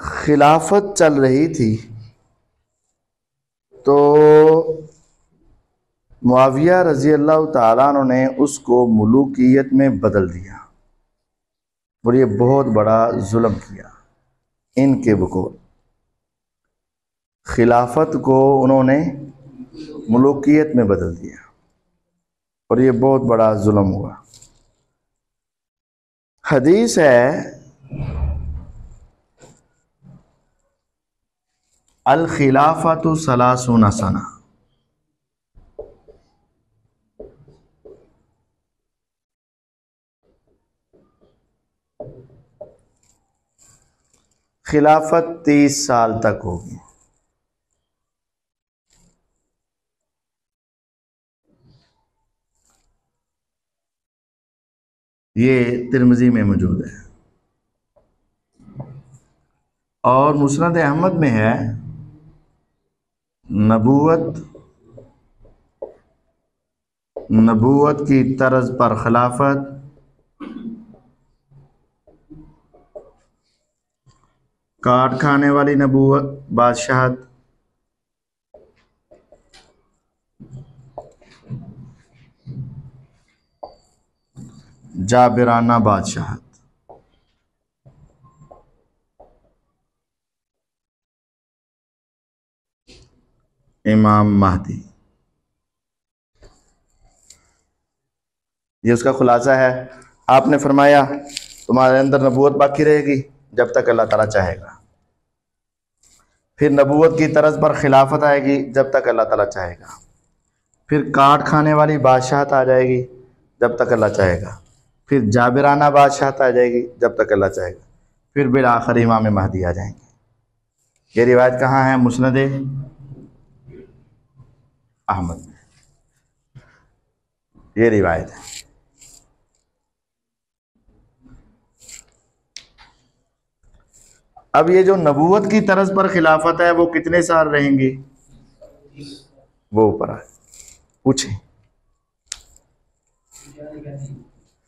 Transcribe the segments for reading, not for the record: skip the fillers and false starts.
खिलाफत चल रही थी तो मुआविया रजी अल्लाह ताला अन्हु ने उसको मुलूकियत में बदल दिया और ये बहुत बड़ा जुल्म किया इनके बकौल। खिलाफत को उन्होंने मुलूकियत में बदल दिया और ये बहुत बड़ा जुल्म हुआ। हदीस है अल खिलाफतु सलासूना सना, खिलाफत 30 साल तक होगी। ये तिरमिज़ी में मौजूद है और मुस्नद अहमद में है नबूवत की तर्ज पर खिलाफत काट खाने वाली नबूवत बादशाहत जाबिराना बादशाहत। इमाम महदी, ये उसका खुलासा है। आपने फरमाया तुम्हारे अंदर नबूवत बाकी रहेगी जब तक अल्लाह ताला चाहेगा, फिर नबूवत की तरज पर खिलाफत आएगी जब तक अल्लाह ताला चाहेगा, फिर काट खाने वाली बादशाहत आ जाएगी जब तक अल्लाह चाहेगा, फिर जाबिराना बादशाहत आ जाएगी जब तक अल्लाह चाहेगा, फिर बिल आखिर इमाम महदी आ जाएंगे। ये रिवायत कहाँ है? मुस्नद अहमद में ये रिवायत है। अब ये जो नबूवत की तरज पर खिलाफत है वो कितने साल रहेंगी? वो ऊपर आए पूछे।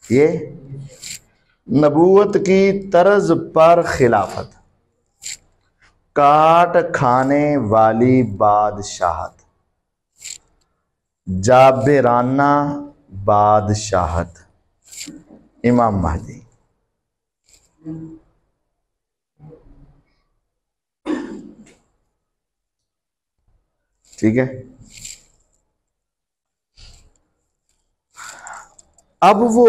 ये नबूवत की तरज पर खिलाफत, काट खाने वाली बादशाहत, जाबिराना बादशाहत, इमाम महदी। ठीक है। अब वो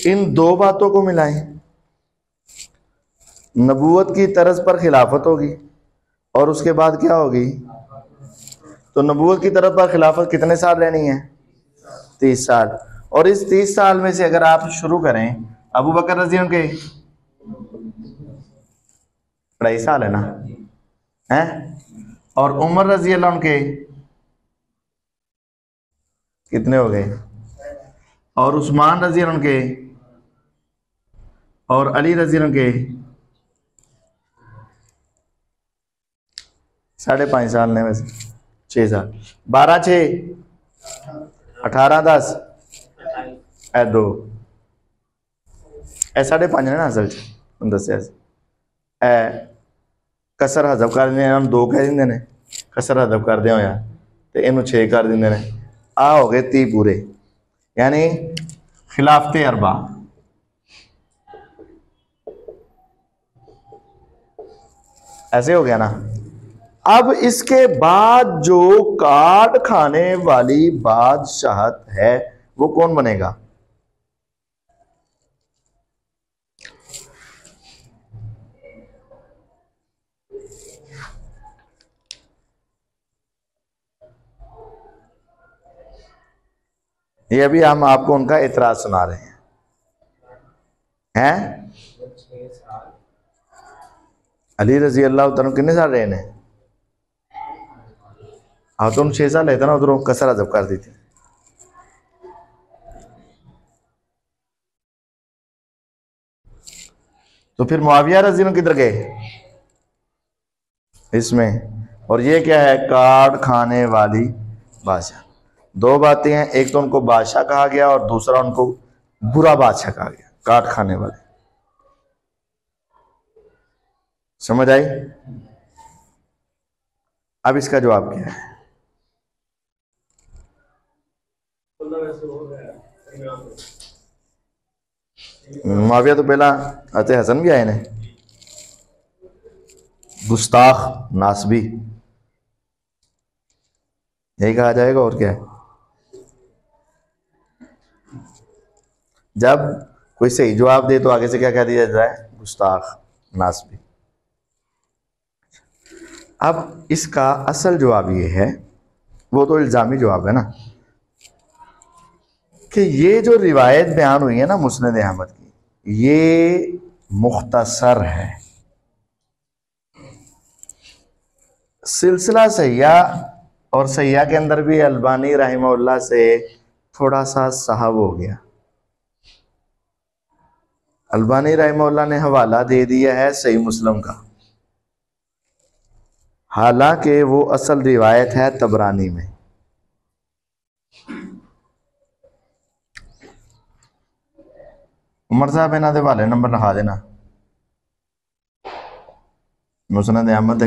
इन दो बातों को मिलाएं, नबूवत की तरज पर खिलाफत होगी और उसके बाद क्या होगी? तो नबूवत की तरज पर खिलाफत कितने साल रहनी है? 30 साल। और इस 30 साल में से अगर आप शुरू करें, अबू बकर रजी के 2.5 साल है ना, हैं? और उमर रजी अल्लाह के कितने हो गए? और उस्मान रजी अल्लाह के और अली रजी अल्लाह के 5.5 साल ने, वैसे 6 साल, 12 6 18 10 ए 2 ए 5.5 है ना असल च दसिया ए कसर हजब कर दें, हम 2 कह देंगे ने, कसर हजब करदे होया तो इनू 6 कर देंगे ने, आ हो गए 30 पूरे, यानी खिलाफते अरबा। ऐसे हो गया ना। अब इसके बाद जो काट खाने वाली बादशाहत है वो कौन बनेगा? ये अभी हम आपको उनका इतराज सुना रहे हैं। अली रजी अल्लाह तआला कितने साल रहे ने? हाँ तो 6 साल रहता ना, उधरों कसर अजब कर दी थी। तो फिर मुआविया रजी अल्लाह किधर गए? इसमें। और ये क्या है? काट खाने वाली बादशाह। 2 बातें हैं, एक तो उनको बादशाह कहा गया और दूसरा उनको बुरा बादशाह कहा गया, काट खाने वाले। समझ आई? अब इसका जवाब क्या है? मुआविया तो पहला आते हसन भी आए ने, गुस्ताख नासबी, यही कहा जाएगा। और क्या है? जब कोई सही जवाब दे तो आगे से क्या कह दिया जाए? गुस्ताख नासबी। अब इसका असल जवाब ये है, वो तो इल्जामी जवाब है ना, कि ये जो रिवायत बयान हुई है ना मुस्नद अहमद की, ये मुख्तसर है। सिलसिला सहिह और सहिह के अंदर भी अल्बानी रहमहुल्लाह से थोड़ा सा साहब हो गया। अल्बानी रहमहुल्लाह ने हवाला दे दिया है सही मुस्लिम का, हालांकि वो असल रिवायत है तबरानी में। उमर साहब इन्हों के हवाले नंबर लिखा देना, मुस्नद अहमद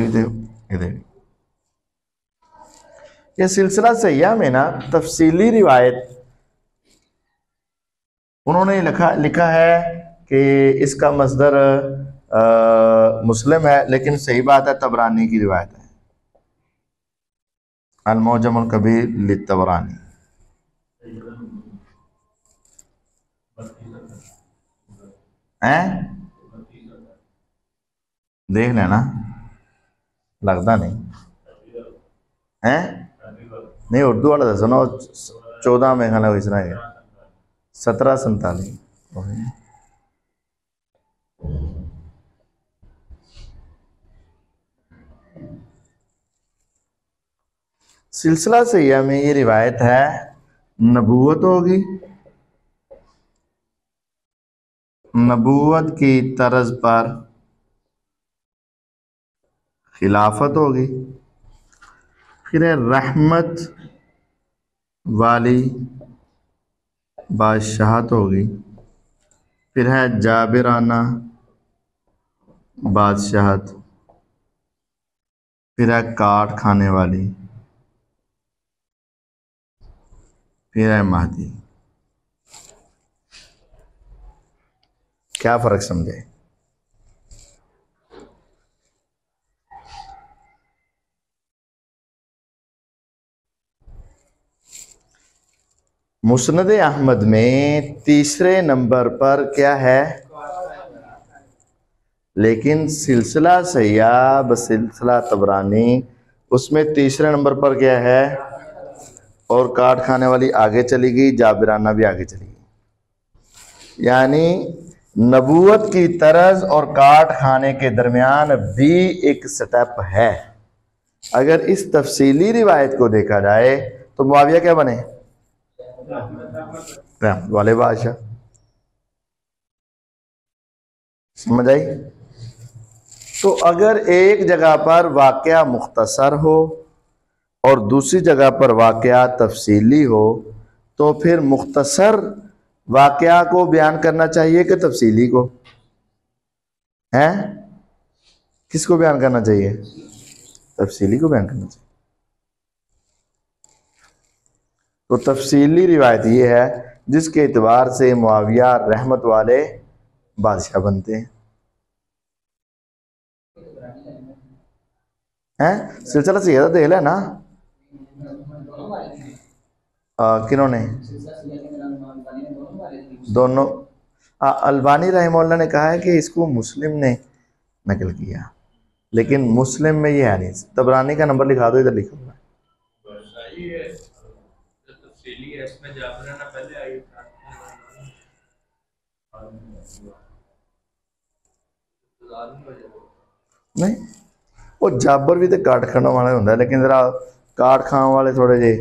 ये सिलसिला सहिह में ना तफसीली रिवायत उन्होंने लिखा है कि इसका मसदर मुस्लिम है, लेकिन सही बात है तबरानी की रिवायत है, अल-मुअज्जम अल-कबीर लित-तबरानी। हैं देख लेना, लगता नहीं है। नहीं उर्दू वाला दसो ना, 14 में खाना इस तरह है, 1747। सिलसिला सहिह में ये रिवायत है, नबूवत होगी, नबूवत की तर्ज पर खिलाफत होगी, फिर है रहमत वाली बादशाहत होगी, फिर है जाबिराना बादशाहत, फिर है काट खाने वाली, फिर है महदी। क्या फर्क समझे? मुस्नद अहमद में तीसरे नंबर पर क्या है? लेकिन सिलसिला सहिह बसिलसिला तबरानी उसमें तीसरे नंबर पर क्या है? और काट खाने वाली आगे चली गई, जाबिराना भी आगे चली गई। यानी नबूवत की तरज और काट खाने के दरमियान भी एक स्टेप है। अगर इस तफसीली रिवायत को देखा जाए तो मुआविया क्या बने? रहमत वाले बादशाह। समझ आई? तो अगर एक जगह पर वाकया मुख्तसर हो और दूसरी जगह पर वाकया तफसीली हो, तो फिर मुख्तसर वाकया को बयान करना चाहिए कि तफसीली को? हैं किसको बयान करना चाहिए? तफसीली को बयान करना चाहिए। तो तफसीली रिवायत ये है जिसके एतबार से मुआविया रहमत वाले बादशाह बनते हैं। सिलसिला सहिह तो देख लेना किन्होंने दोनों। अल्बानी रहमहुल्लाह ने कहा है कि इसको मुस्लिम ने नकल किया, लेकिन मुस्लिम में ये है नहीं। तबरानी का नंबर लिखा दो, इधर लिखा हुआ है। नहीं वो जाबर भी तो काट खाने वाले होंगे, लेकिन जरा काट खाने वाले थोड़े जे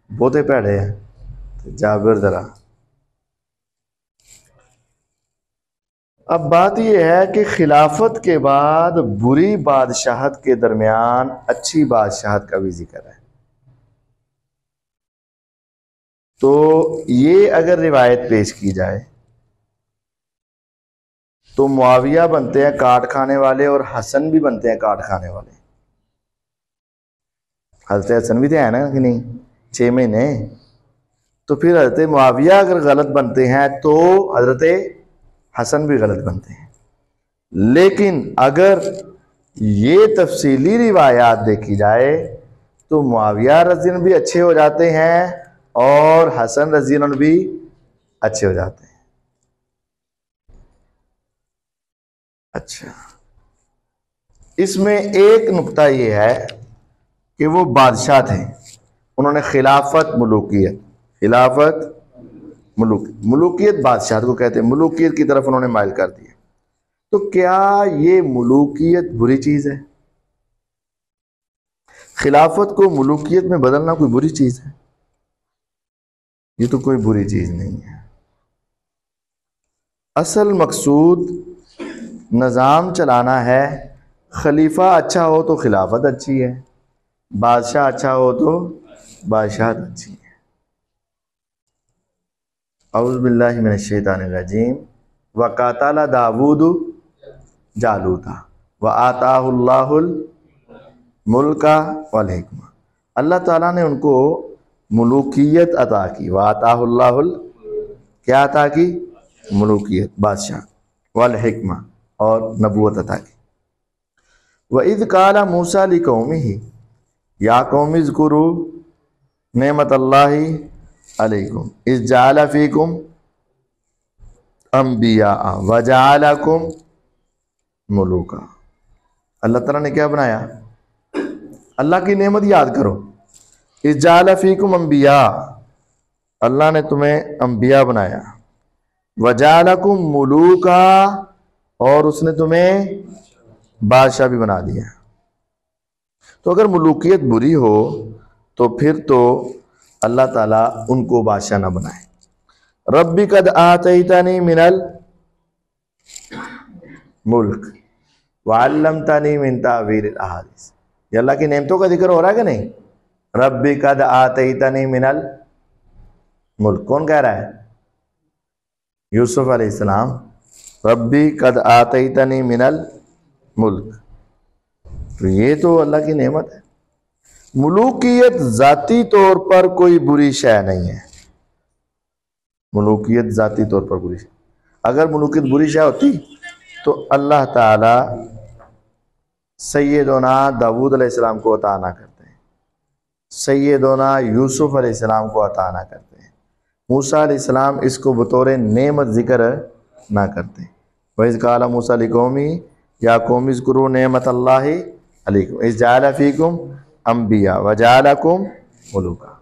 बहुते भैड़े हैं, जाबर जरा। अब बात यह है कि खिलाफत के बाद बुरी बादशाहत के दरमियान अच्छी बादशाहत का भी जिक्र है। तो ये अगर रिवायत पेश की जाए तो मुआविया बनते हैं काट खाने वाले और हसन भी बनते हैं काट खाने वाले। हजरत हसन भी तो है ना कि नहीं, 6 महीने। तो फिर हजरत मुआविया अगर गलत बनते हैं तो हजरत हसन भी गलत बनते हैं। लेकिन अगर ये तफसीली रिवायात देखी जाए तो मुआविया रज़ियन भी अच्छे हो जाते हैं और हसन रज़ियन भी अच्छे हो जाते हैं। अच्छा, इसमें एक नुक्ता ये है कि वो बादशाह थे, उन्होंने खिलाफत मुलूकियत, खिलाफत मुलूकियत बादशाह को कहते हैं, मुलूकियत की तरफ उन्होंने माइल कर दिया। तो क्या ये मुलूकियत बुरी चीज है? खिलाफत को मुलूकियत में बदलना कोई बुरी चीज है? ये तो कोई बुरी चीज नहीं है। असल मकसूद निज़ाम चलाना है। खलीफा अच्छा हो तो खिलाफत अच्छी है, बादशाह अच्छा हो तो बादशाहत अच्छी है। औज़ु बिल्लाहि मिनश शैतानिर रजीम। व क़ातला दाऊद जालूता व आताहुल्लाहुल मुल्का वल हिकमा। अल्लाह ताला ने उनको मुलूकियत अता की। व आताहुल्लाहुल, क्या अता की? मुलूकियत, बादशाह, वल हिकमा, और नबूवत अता की। व इज़ क़ाला मूसा लिक़ौमिही या कौमि ज़्कुरू नेमतल्लाहि अलैकुम इज़ जअल फ़ीकुम अंबिया व जअलकुम मुलूका। अल्लाह ताला ने क्या बनाया? अल्लाह की नेमत याद करो। इज़ जअल फ़ीकुम अंबिया, अल्लाह ने तुम्हें अंबिया बनाया। व जअलकुम मुलूका, और उसने तुम्हें बादशाह भी बना दिया। तो अगर मुलूकियत बुरी हो तो फिर तो अल्लाह ताला उनको बादशाह ना बनाए। रब्बी कद आतैतनी मिनल मुल्क व अल्लमतनी मिन तावीरिल अहादीस। ये अल्लाह की नेमतों का जिक्र हो रहा है कि नहीं? रब्बी कद आतैतनी मिनल मुल्क, कौन कह रहा है? यूसुफ अलैहिस्सलाम। रब्बी कद आतैतनी मिनल मुल्क, तो ये तो अल्लाह की नेमत है। मुलूकियत जाती तौर पर कोई बुरी शय नहीं है। मुलूकियत जाती तौर पर बुरी, अगर मुलूकियत बुरी शय होती तो अल्लाह ताला सैयदना दाऊद अलैहिस्सलाम को अता ना करते हैं, सैयदना यूसुफ अलैहिस्सलाम को अता ना करते हैं, मूसा अलैहिस्सलाम इसको बतौर नेमत जिक्र ना करते। वइज़ क़ाला मूसा लिक़ौमी या कौमि ज़्कुरू नेमतल्लाहि अलैकुम इज़ जअल फ़ीकुम अंबिया व जअलकुम मुलूका।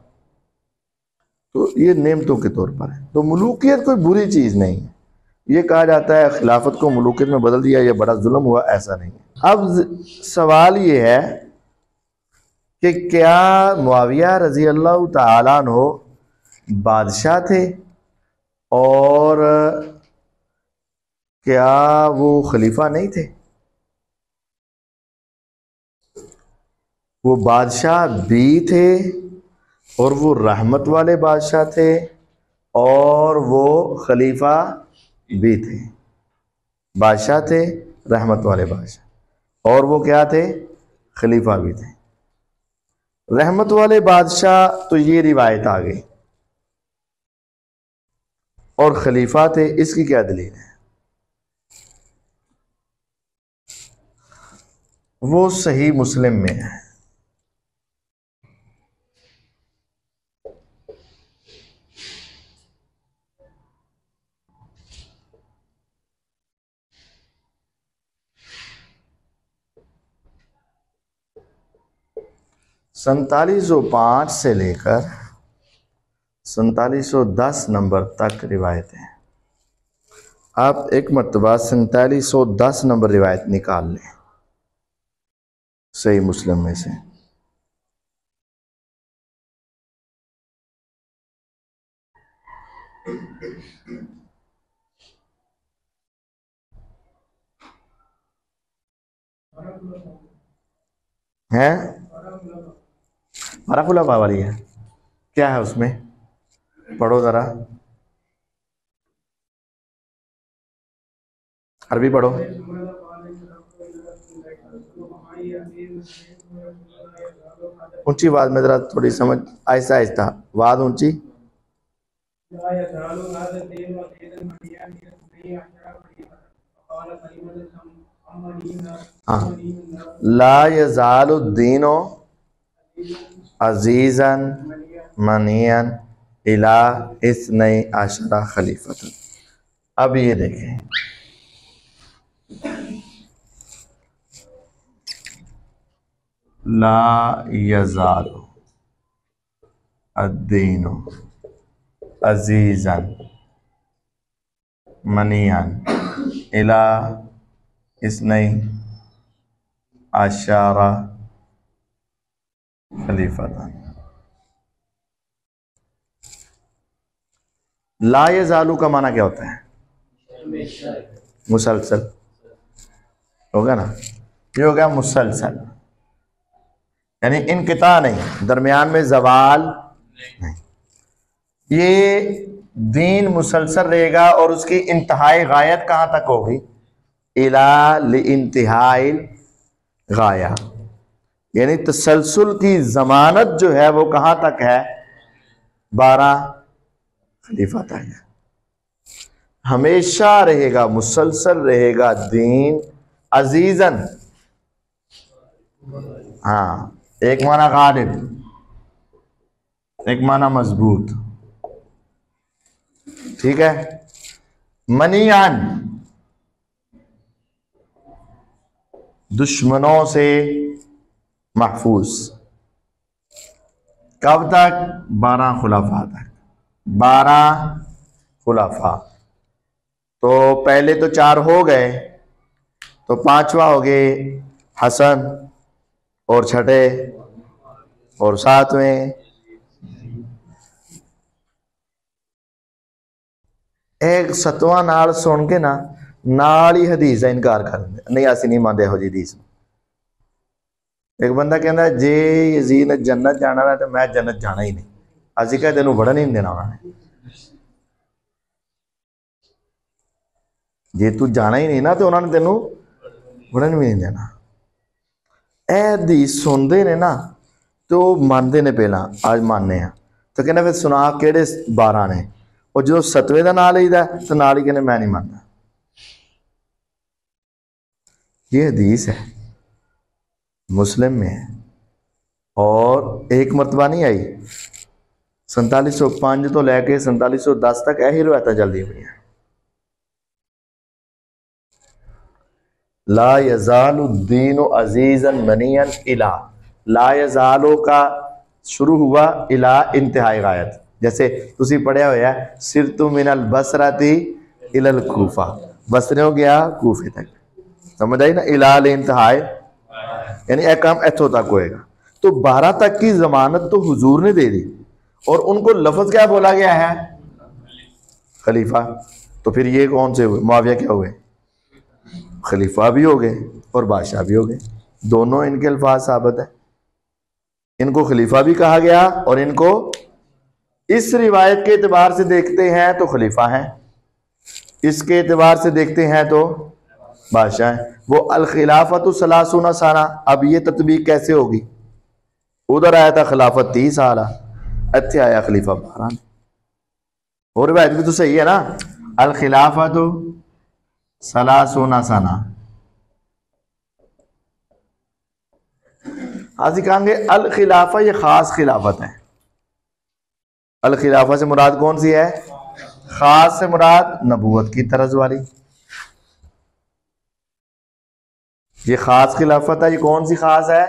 तो ये नेमतों के तौर पर है। तो मुलूकियत कोई बुरी चीज़ नहीं है। ये कहा जाता है खिलाफत को मुलूकियत में बदल दिया, ये बड़ा जुल्म हुआ, ऐसा नहीं है। अब सवाल ये है कि क्या मुआविया रज़ी अल्लाह तआला अन्हु बादशाह थे और क्या वो खलीफा नहीं थे? वो बादशाह भी थे और वो रहमत वाले बादशाह थे और वो खलीफा भी थे। बादशाह थे, रहमत वाले बादशाह, और वो क्या थे? खलीफा भी थे। रहमत वाले बादशाह तो ये रिवायत आ गई, और खलीफा थे, इसकी क्या दलील है? वो सही मुस्लिम में है। ₹4705 से लेकर 4710 नंबर तक रिवायत है। आप एक मरतबा 4710 नंबर रिवायत निकाल लें सही मुस्लिम में से। हैं? मारा वाली है, क्या है उसमें? पढ़ो जरा। अरबी पढ़ो। ऊंची आवाज में जरा थोड़ी समझ, आहिस्ता आहिस्ता आवाज ऊंची। हाँ, ला यज़ालुद्दीनो अजीज़न मनियन इला इस्नई अशरा खलीफतन। अब ये देखें, ला यज़ालु अद्दीनो अजीज़न मनियन इला इस्नई अशरा खलीफतन। ला यज़ालु का माना क्या होता है? मुसलसल होगा ना, ये हो गया मुसलसल, यानी इनकिता नहीं, दरमियान में जवाल नहीं। ये दीन मुसलसल रहेगा और उसकी इंतहाई गायत कहाँ तक होगी? इला लिंतिहाई गाया, यानी तसलसल की जमानत जो है वो कहाँ तक है? 12 खलीफा तक है। हमेशा रहेगा, मुसलसल रहेगा दीन अजीजन। हाँ, एक माना गालिब, एक माना मजबूत, ठीक है। मनियान, दुश्मनों से महफूज। कब तक? 12 खुलाफा तक। 12 खुलाफा, तो पहले तो 4 हो गए, तो 5वां हो गए हसन, और 6ठे और 7वें। एक 7वां नाल सुन के नाल ही हदीस का इनकार कर दिंदे, नहीं असीं नहीं मानते इहो जी हदीस। एक बंदा कहता जे यजीद ने जन्नत जाना है तो मैं जन्नत जाना ही नहीं, असीं कह तेनों वड़न ही नहीं देना उन्होंने। जे तू जाना ही नहीं ना तो उन्होंने तेनों वड़न भी नहीं देना। ए हदीस सुनते ने ना तो मानते ने, पहला आज मानने हैं तो कहना फिर सुना किहड़े 12 ने, और जो 7वें का नाम लईदा तो नाल ही कहने मैं नहीं मानता। ये हदीस है, मुस्लिम में है, और एक मरतबा नहीं आई, 4705 तो लैके 4710 तक यही रिवायत चलती हुई हैं। ला यज़ालुद्दीन अजीज़न मनियन इला, ला यज़ालो का शुरू हुआ इला इंतहाई गायत, जैसे तुसी पढ़िया होया सिरतु मिनल बसरती इलल कूफा, बसरे गया कूफे तक, समझ आई ना? इला इंतहाई यानी एक काम इथों तक होएगा। तो 12 तक की जमानत तो हुजूर ने दे दी, और उनको लफ्ज क्या बोला गया है? खलीफा। तो फिर ये कौन से हुए? मुआविया क्या हुए? खलीफा भी हो गए और बादशाह भी हो गए, दोनों इनके अल्फाज साबित है। इनको खलीफा भी कहा गया, और इनको इस रिवायत के एतबार से देखते हैं तो खलीफा हैं, इसके एतबार से देखते हैं तो बादशाह है। वो अल खिलाफत सलासूना साना, अब ये तत्बीक कैसे होगी? उधर आया था खिलाफत 30 साल, इत्थे आया खलीफा 12। और रिवायत भी तो सही है ना, अल खिलाफत सलासूना साना। आज कहेंगे अल खिलाफा ये खास खिलाफत है। अल खिलाफा से मुराद कौन सी है? खास से मुराद नबूवत की तरज वाली, ये खास खिलाफत है। ये कौन सी खास है?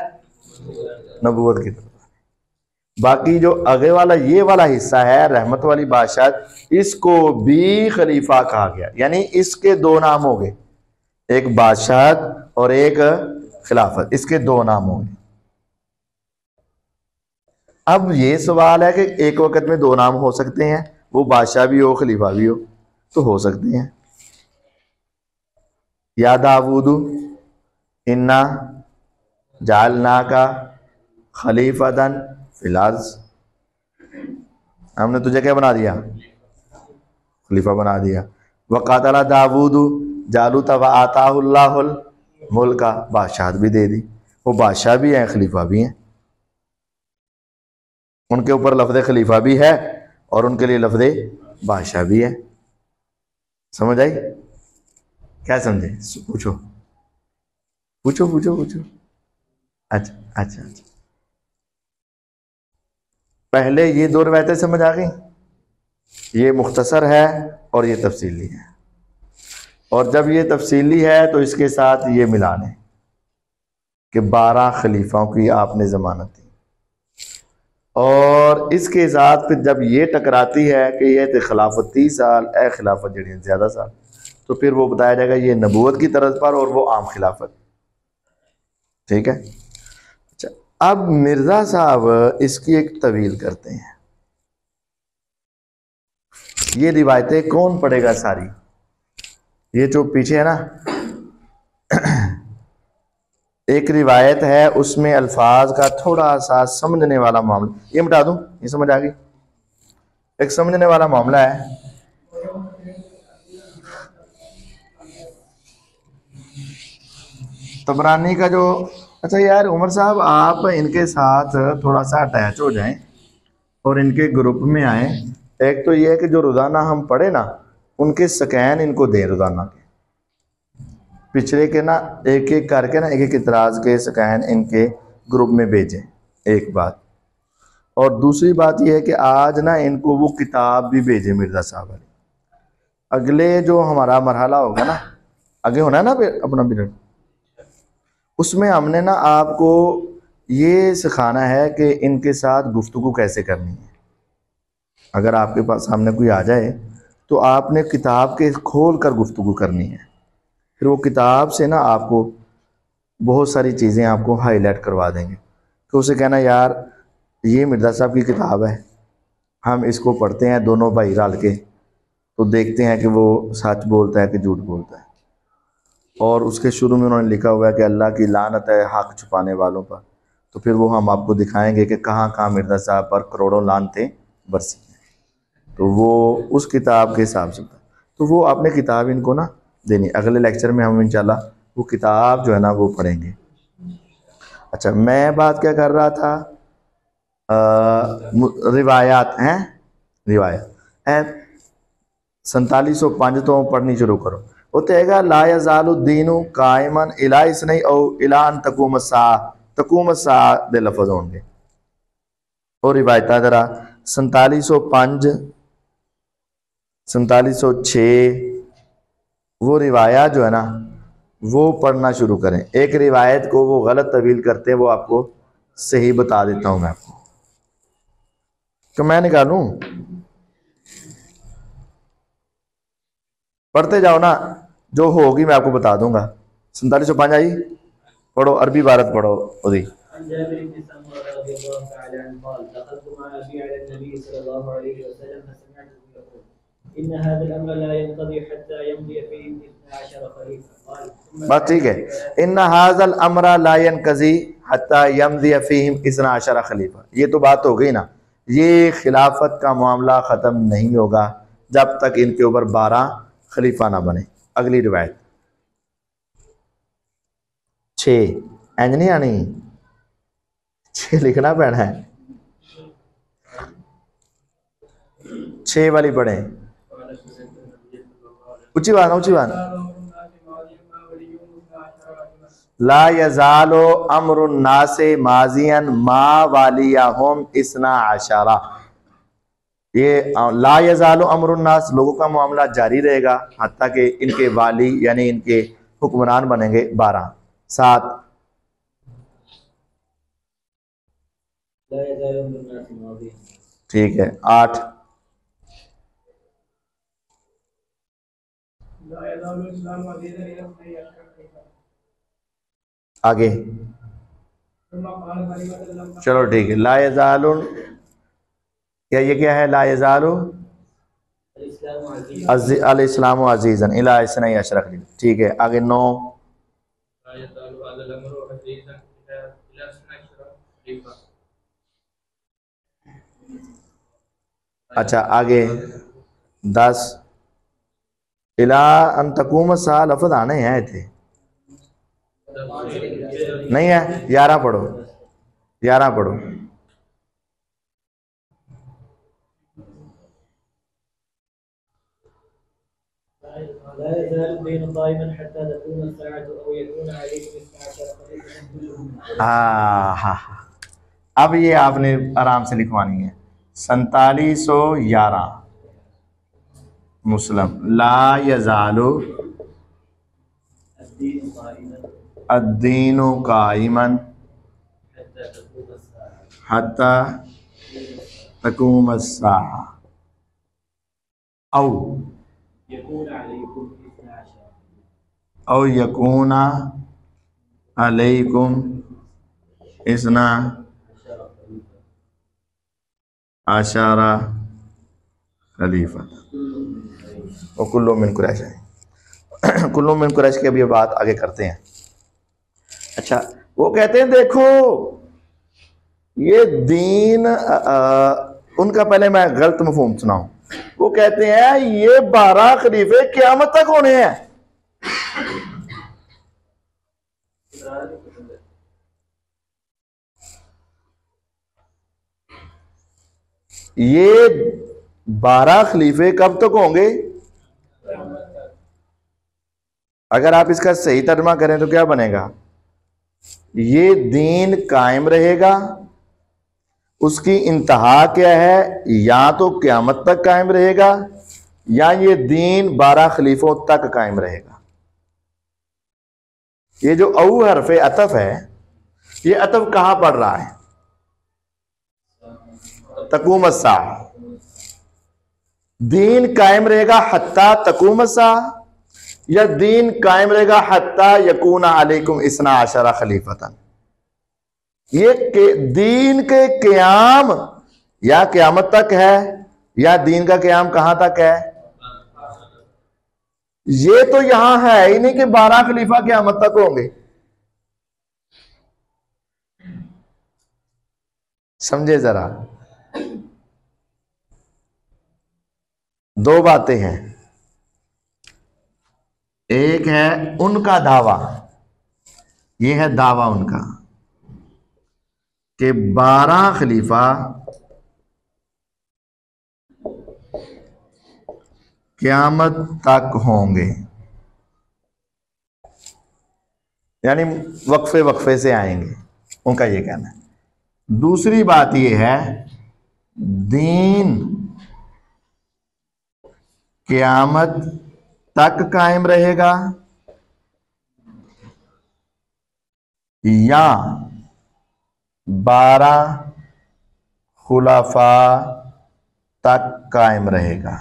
नबूवत की तरज। बाकी जो आगे वाला ये वाला हिस्सा है रहमत वाली बादशाह, इसको भी खलीफा कहा गया, यानी इसके 2 नाम हो गए, एक बादशाह और एक खिलाफत, इसके 2 नाम हो गए। अब ये सवाल है कि एक वक्त में 2 नाम हो सकते हैं, वो बादशाह भी हो खलीफा भी हो, तो हो सकते हैं। या दाऊद इन्ना जालना का खलीफतन फिल अर्ज़, हमने तुझे क्या बना दिया? खलीफा बना दिया। वक़ातला दाऊद, जालूत व आताहुल्लाहुल मुल्का, बादशाहत भी दे दी। वो बादशाह भी हैं, खलीफा भी हैं, उनके ऊपर लफ्ज़ खलीफा भी है और उनके लिए लफ्ज़ बादशाह भी है। समझ आई? क्या समझे? पूछो पूछो पूछो पूछो। अच्छा अच्छा अच्छा, पहले ये दो रवायतें समझ आ गई, ये मुख्तसर है और ये तफसीली है। और जब ये तफसीली है तो इसके साथ ये मिला लें कि 12 खलीफाओं की आपने ज़मानत दी, और इसके साथ फिर जब ये टकराती है कि ये थे खिलाफत 30 साल, ए खिलाफत जड़ी ज़्यादा साल, तो फिर वो बताया जाएगा ये नबूवत की तरज पर और वो आम खिलाफत। ठीक है? अच्छा, अब मिर्ज़ा साहब इसकी एक तवील करते हैं। ये रिवायतें कौन पढ़ेगा सारी? ये जो पीछे है ना, एक रिवायत है उसमें अल्फाज का थोड़ा सा समझने वाला मामला, ये मिटा दूं, ये समझ आ गई? एक समझने वाला मामला है। तबरानी का जो, अच्छा यार उमर साहब, आप इनके साथ थोड़ा सा अटैच हो जाएं और इनके ग्रुप में आए। एक तो ये है कि जो रोज़ाना हम पढ़े ना, उनके स्कैन इनको दें रोज़ाना के, पिछले के ना एक एक करके ना, एक एक इतराज़ के स्कैन इनके ग्रुप में भेजें। एक बात, और दूसरी बात यह है कि आज ना इनको वो किताब भी भेजें मिर्ज़ा साहब वाली। अगले जो हमारा मरहला होगा ना, आगे होना है ना अपना पीरियड, उसमें हमने ना आपको ये सिखाना है कि इनके साथ गुफ्तगू कैसे करनी है। अगर आपके पास सामने कोई आ जाए तो आपने किताब के खोल कर गुफ्तगू करनी है। फिर वो किताब से ना आपको बहुत सारी चीज़ें आपको हाईलाइट करवा देंगे। तो उसे कहना, यार ये मिर्ज़ा साहब की किताब है, हम इसको पढ़ते हैं दोनों भाई रल के, तो देखते हैं कि वो सच बोलता है कि झूठ बोलता है। और उसके शुरू में उन्होंने लिखा हुआ है कि अल्लाह की लानत है हक़ छुपाने वालों पर। तो फिर वो हम आपको दिखाएंगे कि कहाँ कहाँ मिर्ज़ा साहब पर करोड़ों लानतें बरसी हैं। तो वो उस किताब के हिसाब से, तो वो आपने किताब इनको ना देनी। अगले लेक्चर में हम इंशाल्लाह वो किताब जो है ना वो पढ़ेंगे। अच्छा, मैं बात क्या कर रहा था, रिवायात हैं, रिवायत हैं 4705 तो पढ़नी शुरू करो। वो कहेगा ला यज़ालुद्दीनु कायमन इला इसनई औ इला अन तकूम सा दे लफ्ज़ होंगे। और रिवायत जरा 4705 4706 वो रिवायात जो है ना वो पढ़ना शुरू करें। एक रिवायत को वो गलत तवील करते हैं, वो आपको सही बता देता हूं मैं आपको, तो मैं निकालूं, पढ़ते जाओ ना, जो होगी मैं आपको बता दूंगा। 4705 आई, पढ़ो, अरबी भारत पढ़ो उदी। बस ठीक है, इन हाजल अमरा ला यनकज़ी हत्ता यमदी फीहिम इस्ना अशरा खलीफा, ये तो बात हो गई ना। ये खिलाफत का मामला ख़त्म नहीं होगा जब तक इनके ऊपर 12 खलीफा ना बने। अगली रिवायत 6, इंज नहीं आनी, 6 लिखना पैना है, 6 वाली पढ़े, ऊंची बात, ऊंची बात। ला यज़ालो अम्रुन्नासे माजियन मा वालियाहुम इस्ना अशरा, ये ला यज़ालो अम्रुन्नास, लोगों का मामला जारी रहेगा हत्ता कि इनके वाली यानी इनके हुक्मरान बनेंगे 12। 7, ठीक है। 8, आगे चलो ठीक है। ला यज़ालुन, क्या ये क्या है? ला यज़ालु अल इस्लाम अजीज़न इला इसनई अशरा खलीफा, ठीक है। आगे 9, अच्छा आगे 10, इला अन तकूम सा लफ्ज आने हैं थे, नहीं है। 11 पढ़ो, 11 पढ़ो। हाँ, अब ये आपने आराम से लिखवानी है। 4711 मुस्लिम ला यजालु अद्दीनु काइमन हत्ता तकूम अस्साअह औ यकूना अलैकुम इसना आशारा खलीफा और कुल्लू मिन कुरैश है। कुल्लू मिन कुरैश की अभी बात आगे करते हैं। अच्छा, वो कहते हैं देखो ये दीन उनका, पहले मैं गलत मफहूम सुनाऊं। वो कहते हैं ये 12 खलीफे क़यामत तक होने हैं। ये 12 खलीफे कब तक होंगे? अगर आप इसका सही तर्जुमा करें तो क्या बनेगा? ये दीन कायम रहेगा, उसकी इंतहा क्या है? या तो क़यामत तक कायम रहेगा या ये दीन 12 खलीफों तक कायम रहेगा। ये जो औ हरफे अतफ है, ये अतफ कहां पड़ रहा है? तकूम अस्साअह। दीन कायम रहेगा हत्ता तकूम अस्साअह, या दीन कायम रहेगा हत्ता यकूना अलैकुम इसना आशरा खलीफतन। ये दीन के क़याम या क़यामत तक है, या दीन का क़याम कहां तक है? ये तो यहां है ही नहीं कि 12 खलीफा क़यामत तक होंगे। समझे जरा, दो बातें हैं। एक है उनका दावा, ये है दावा उनका कि 12 खलीफा क़यामत तक होंगे, यानी वक्फे वक्फे से आएंगे, उनका ये कहना है। दूसरी बात ये है दीन क़यामत तक कायम रहेगा या 12 खुलाफा तक कायम रहेगा।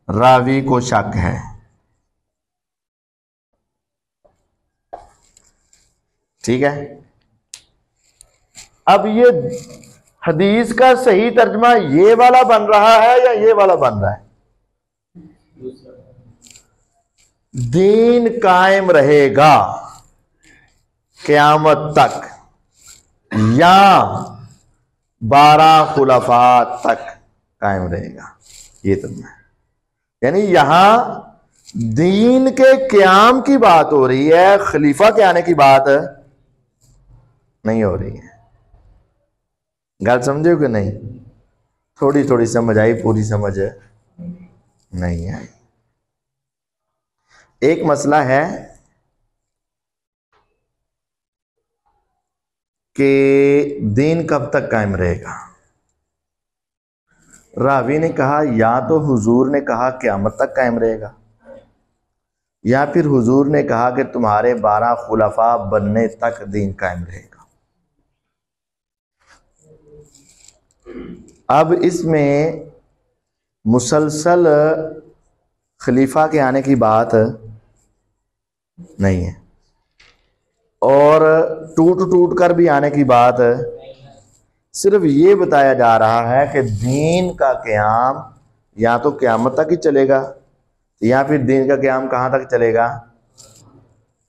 रावी को शक है। ठीक है, अब ये हदीस का सही तर्जमा ये वाला बन रहा है या ये वाला बन रहा है? दीन कायम रहेगा क़यामत तक या 12 खुलाफा तक कायम रहेगा, ये तर्जमा है। यानी यहां दीन के क़याम की बात हो रही है, खलीफा के आने की बात नहीं हो रही है। गल समझे कि नहीं? थोड़ी थोड़ी समझ आई, पूरी समझ नहीं आई। एक मसला है कि दीन कब तक कायम रहेगा। रावी ने कहा या तो हुजूर ने कहा क़यामत तक कायम रहेगा, या फिर हुजूर ने कहा कि तुम्हारे 12 खुलाफा बनने तक दीन कायम रहेगा। अब इसमें मुसलसल खलीफा के आने की बात नहीं है और टूट टूट कर भी आने की बात, सिर्फ ये बताया जा रहा है कि दीन का क़याम या तो क़यामत तक ही चलेगा या फिर दीन का क़याम कहाँ तक चलेगा?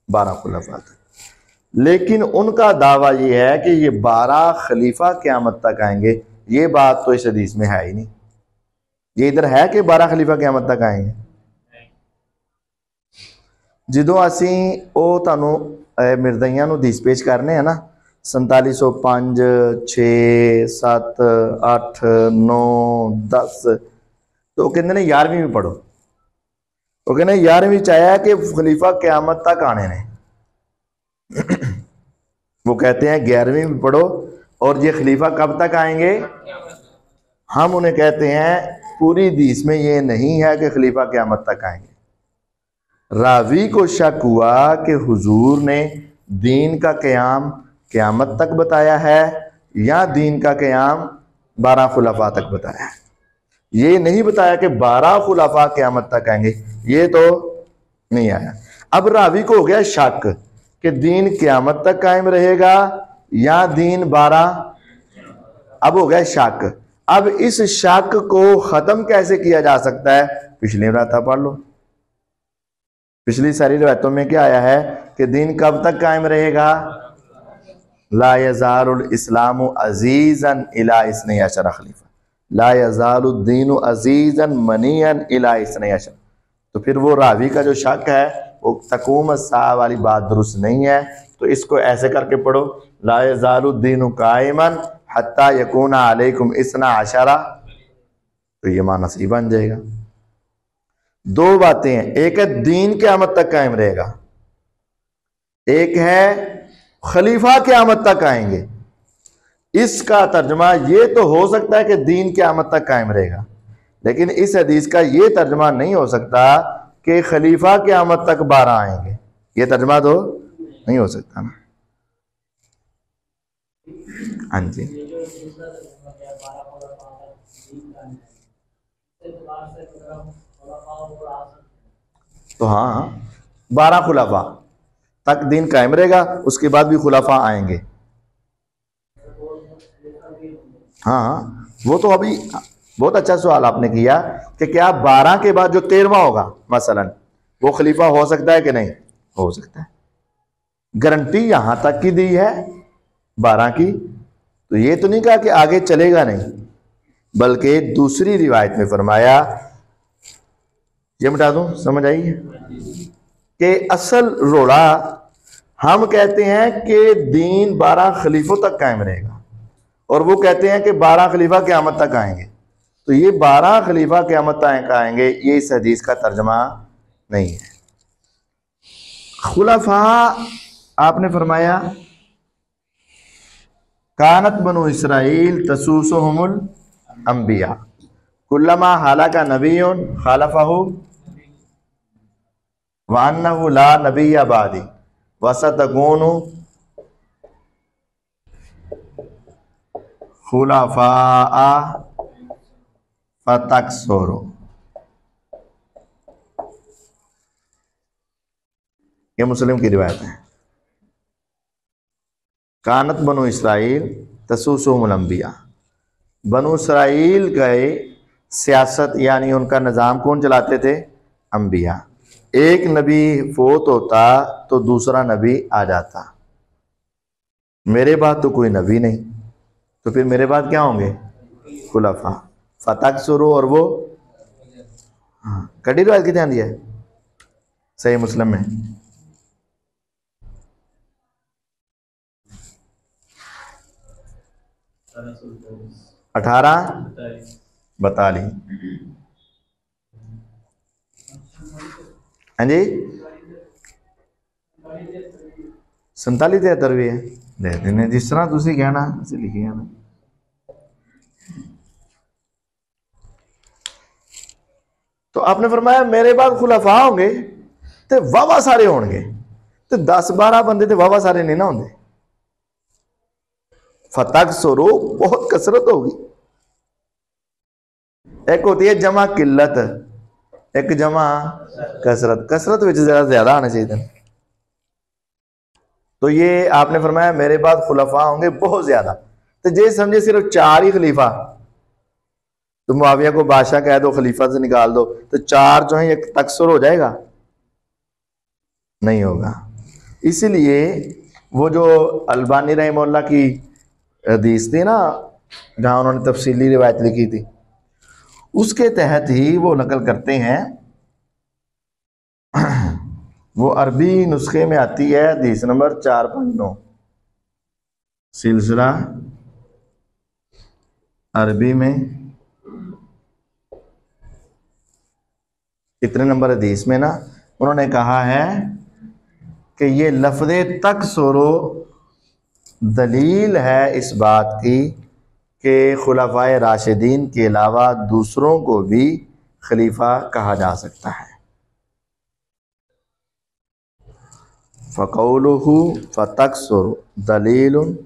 12 खुलाफा तक। लेकिन उनका दावा ये है कि ये 12 खलीफा क़यामत तक आएंगे। ये बात तो इस हदीस में है ही नहीं। ये इधर है कि 12 खलीफा क़यामत तक आएंगे। ਜਦੋਂ ਅਸੀਂ ਉਹ ਤੁਹਾਨੂੰ ਮਿਰਜ਼ਈਆਂ ਨੂੰ ਹਦੀਸ ਪੇਸ਼ ਕਰਨੇ ਆ ਨਾ 4705 6 7 8 9 10 तो कहते हैं 11वीं में पढ़ो। वो कहते हैं 11वीं च आया कि खलीफा क़यामत तक आने ने। वो कहते हैं 11वीं में पढ़ो और ये खलीफा कब तक आएंगे। हम उन्हें कहते हैं पूरी हदीस में ये नहीं है कि खलीफा क़यामत तक आएंगे। रावी को शक हुआ कि हुजूर ने दीन का क़याम क़यामत तक बताया है या दीन का क़याम 12 खुलफा तक बताया है। ये नहीं बताया कि 12 खुलफा क़यामत तक आएंगे, ये तो नहीं आया। अब रावी को हो गया शक कि दीन क़यामत तक कायम रहेगा या दीन 12। अब हो गया शक। अब इस शक को ख़त्म कैसे किया जा सकता है, पिछली रात पढ़ लो। पिछली सारी रिवायतों में क्या आया है कि दीन कब तक कायम रहेगा। ला यज़ालुल इस्लामु अज़ीज़न इला इस्नै अशरा खलीफा, ला यज़ालुद्दीनु अज़ीज़न मनियन इला इस्नै अशरा। तो फिर वो रावी का जो शक है वो तकूम सा वाली बात दुरुस्त नहीं है। तो इसको ऐसे करके पढ़ो, ला यज़ालुद्दीनु कायमन हत्ता यकूना अलैकुम इस्ना अशरा। तो ये माना सही बन जाएगा। दो बातें हैं, एक है दीन क़यामत तक कायम रहेगा, एक है खलीफा क़यामत तक आएंगे। इसका तर्जमा ये तो हो सकता है कि दीन क़यामत तक कायम रहेगा, लेकिन इस हदीस का ये तर्जमा नहीं हो सकता कि खलीफा क़यामत तक 12 आएंगे। ये तर्जमा तो नहीं हो सकता ना। हाँ जी, तो हाँ 12 खुलफा तक दीन कायम रहेगा, उसके बाद भी खुलफा आएंगे। हाँ वो तो अभी बहुत अच्छा सवाल आपने किया कि क्या 12 के बाद जो 13वां होगा मसलन वो खलीफा हो सकता है कि नहीं हो सकता है। गारंटी यहां तक की दी है 12 की, तो ये तो नहीं कहा कि आगे चलेगा नहीं, बल्कि दूसरी रिवायत में फरमाया, ये मिटा दूं समझ आई कि असल रोड़ा हम कहते हैं कि दीन 12 खलीफों तक कायम रहेगा और वो कहते हैं कि 12 खलीफा क़यामत तक आएंगे। तो ये 12 खलीफा क़यामत तक आएंगे, ये इस हदीस का तर्जमा नहीं है। खुलफा आपने फरमाया कानत बनु इसराइल तसूसुहुमुल अंबिया कुल्लमा हालाका नबियुन खालफहु व अन्नहु ला नबिय्य बादी वसतकूनु खुलफा फतक्सुरु। ये मुस्लिम की रिवायत है। कानत बनु इसराइल तसूसुहुमुल अंबिया, बनु इसराइल गए सियासत यानी उनका निज़ाम कौन चलाते थे, अंबिया। एक नबी फोत होता तो दूसरा नबी आ जाता, मेरे बाद तो कोई नबी नहीं, तो फिर मेरे बाद क्या होंगे खुलफा फतक्सुरु। और वो हाँ कड़ी रिवायत की ध्यान दिया है सही मुस्लिम में। अठारह 42 हाँ जी 47 73 भी है, ले देने जिस तरह तुसी कहना असीं लिखी है। तो आपने फरमाया मेरे बाद खुलफा होंगे तो वावा सारे होंगे, तो 10-12 बंदे तो वावा सारे नहीं ना होंगे। फतक्सुरु बहुत कसरत होगी। एक होती है जमा किल्लत, एक जमा कसरत। कसरत में ज्यादा आना चाहिए था। तो ये आपने फरमाया मेरे बाद खुलफा होंगे बहुत ज्यादा, तो जे समझे सिर्फ 4 ही खलीफा, तो मुआविया को बादशाह कह दो, खलीफा से निकाल दो, तो 4 जो है एक तकसुर हो जाएगा, नहीं होगा। इसीलिए वो जो अलबानी रहमतुल्लाह की हदीस थी ना, जहां उन्होंने तफसीली रिवायत लिखी थी, उसके तहत ही वो नकल करते हैं। वो अरबी नुस्खे में आती है हदीस नंबर 459, सिलसिला अरबी में कितने नंबर हदीस में ना उन्होंने कहा है कि ये लफ्ज़े तकसुरो दलील है इस बात की कि खुलफाए राशिदीन के अलावा दूसरों को भी खलीफा कहा जा सकता है। फ़क़ौलुहु फ़तकसुर दलीलुन,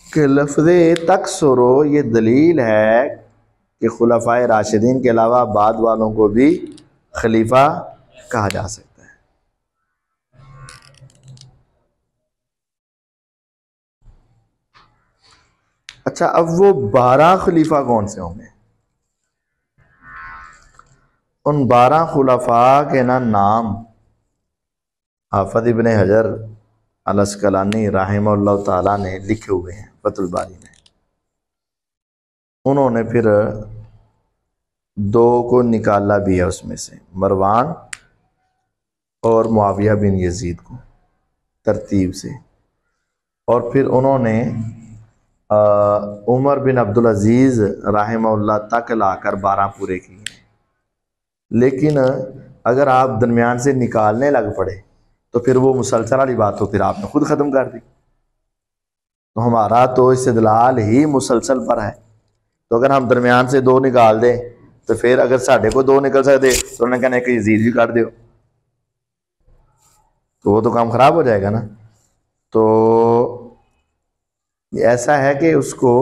कि लफ्ज़े तकसुरो ये दलील है कि खुलफाए राशिदीन के अलावा बाद वालों को भी खलीफा कहा जा सकता है। अच्छा, अब वो 12 खलीफा कौन से होंगे? उन 12 खुलफा के नाम हाफिज़ इब्न हजर अल अस्क़लानी रहमहुल्लाह ताला ने लिखे हुए हैं फतहुल बारी में। उन्होंने फिर 2 को निकाला भी है उसमें से, मरवान और मुआविया बिन यजीद को तरतीब से, और फिर उन्होंने उमर बिन अब्दुल अजीज़ रहमहुल्लाह तक लाकर 12 पूरे किए। लेकिन अगर आप दरमियान से निकालने लग पड़े तो फिर वो मुसलसल वाली बात हो, फिर आपने खुद ख़त्म कर दी। तो हमारा तो इस्तिदलाल ही मुसलसल पर है। तो अगर हम दरमियान से 2 निकाल दें तो फिर अगर साढ़े को 2 निकल सकते तो उन्होंने कहना कि यजीद भी काट दो, तो वो तो काम ख़राब हो जाएगा ना। तो ऐसा है कि उसको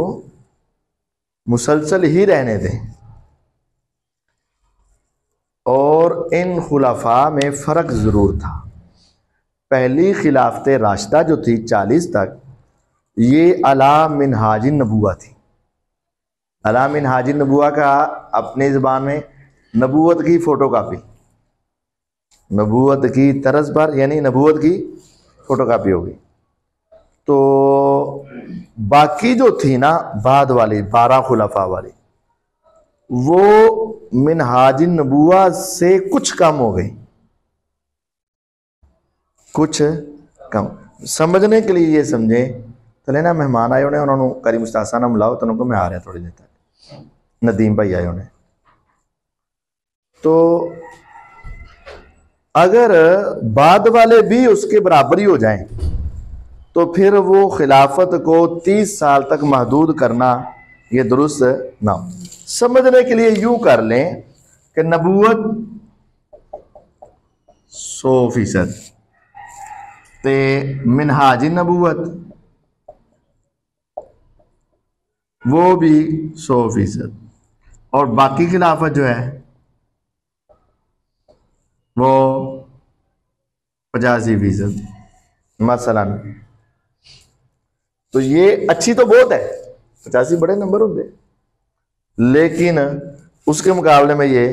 मुसलसल ही रहने दें। और इन खुलफा में फ़र्क ज़रूर था। पहली खिलाफत राशिदा जो थी 40 तक, ये अला मिनहाज नबुवा थी। अला मिनहाज नबुवा का अपनी ज़बान में नबूवत की फ़ोटोकॉपी, नबूवत की तर्ज पर, यानी नबूवत की फ़ोटोकॉपी होगी। तो बाकी जो थी ना बाद वाली 12 खुलफा वाली, वो मिनहाज नबुवा से कुछ कम हो गई, कुछ कम। समझने के लिए ये समझे तो लेना मेहमान आए उन्हें, उन्होंने करी मुस्तासा ना मिलाओ तो उनको मैं आ रहा थोड़ी देर तक, नदीम भाई आए उन्हें। तो अगर बाद वाले भी उसके बराबर ही हो जाएं तो फिर वो खिलाफत को 30 साल तक महदूद करना ये दुरुस्त ना हो। समझने के लिए यूं कर लें कि नबूवत 100% ते मिनहाजी नबूवत वो भी 100%, और बाकी खिलाफत जो है वो 85% मसलन। तो ये अच्छी तो बहुत है, 85 बड़े नंबर होंगे, लेकिन उसके मुकाबले में ये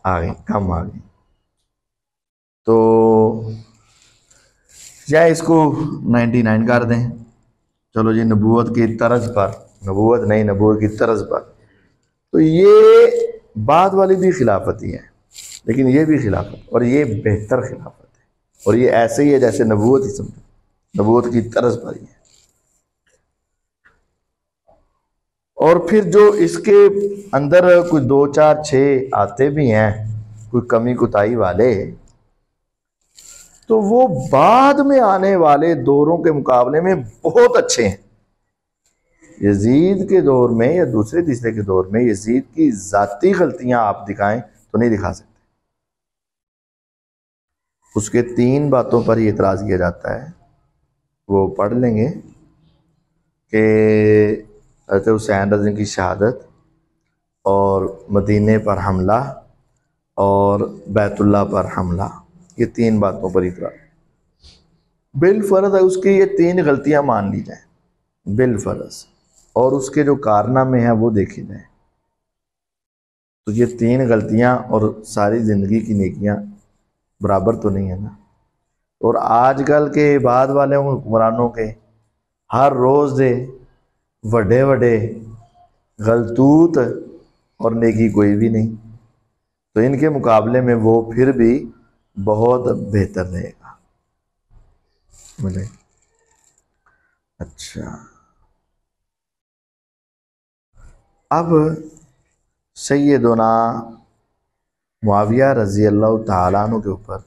आ गई, कम आ गई। तो या इसको 99 कर दें, चलो जी, नबूवत की तर्ज पर, नबूवत नहीं, नबूवत की तर्ज पर। तो ये बाद वाली भी खिलाफत ही है, लेकिन ये भी खिलाफत, और ये बेहतर खिलाफत है, और ये ऐसे ही है जैसे नबूवत ही समझो, नबूवत की तर्ज पर ही है। और फिर जो इसके अंदर कोई 2, 4, 6 आते भी हैं कोई कमी कुताही वाले, तो वो बाद में आने वाले दौरों के मुकाबले में बहुत अच्छे हैं। यजीद के दौर में या दूसरे तीसरे के दौर में यजीद की जाती गलतियां आप दिखाएं तो नहीं दिखा सकते। उसके 3 बातों पर ही एतराज़ किया जाता है, वो पढ़ लेंगे कि हज़रत हुसैन रज़ी की शहादत, और मदीने पर हमला, और बैतुल्लाह पर हमला, ये 3 बातों पर इतराज़ बिलफर्ज है। उसकी ये 3 गलतियां मान ली जाए बिलफर्ज, और उसके जो कारनामे हैं वो देखे जाए। तो ये 3 गलतियां और सारी ज़िंदगी की नेकियां बराबर तो नहीं है ना। और आजकल के बाद वाले हुक्मरानों के हर रोज़ दे वड्डे वड्डे गलतूत और नेकी कोई भी नहीं, तो इनके मुकाबले में वो फिर भी बहुत बेहतर रहेगा। बोले अच्छा, अब सैयदना मुआविया रज़ी अल्लाह ताला अन्हु के ऊपर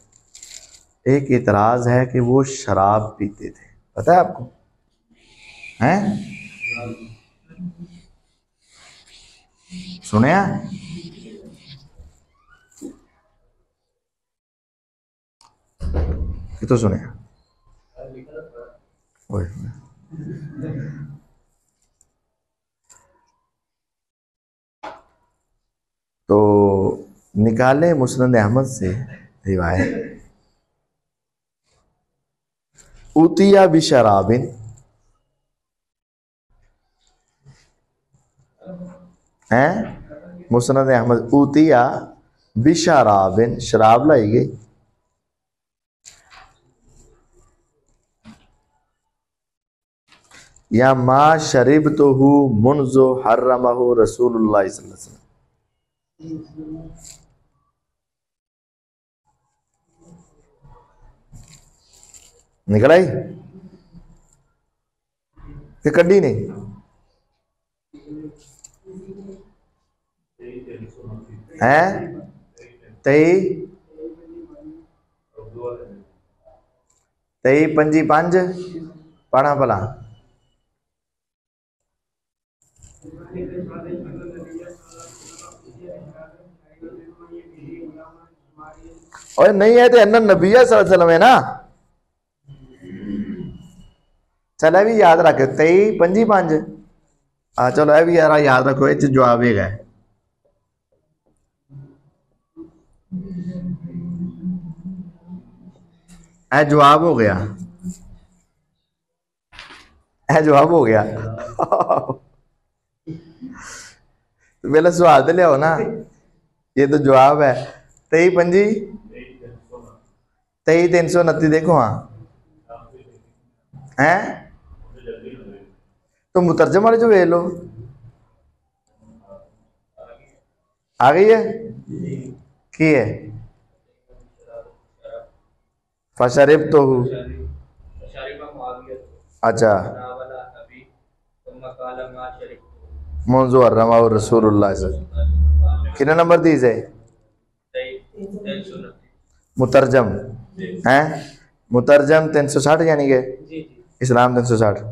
एक एतराज़ है कि वो शराब पीते थे, पता है आपको? हैं? सुने? कि तो सुने? तो निकाले मुस्नद अहमद से रिवायत, उतिया बिशराबिन, हैं? मुस्नद अहमद, उतिया बिशराबिन, शराब लाई गई, या मा शरीब तो हु मुनजो हर्रमहु रसूलुल्लाह सल्लल्लाहु अलैहि वसल्लम। निकल आई कि कड्डी नहीं? है 23 25 5 पढ़ा भला। और नहीं है तो अन्ना नबिया सल्लल्लाहु अलैहि वसल्लम है ना। चल भी याद रख 23 25 5। हाँ चलो ये भी यार याद रखो, ये जवाब है। ए जवाब हो गया, ए जवाब हो गया। मेरा सवाल तो लियाओ ना, ये तो जवाब है। 23 25 23 329 देखो। हाँ हैं तो मुतरजम वाले जो वे लो आ गई है की है फशरिब तो हूँ। अच्छा मंजू अर्रमा और रसूलुल्लाह से कितना नंबर दीज है? मुतरजम हैं, मुतरजम 360 यानी कि इस्लाम 360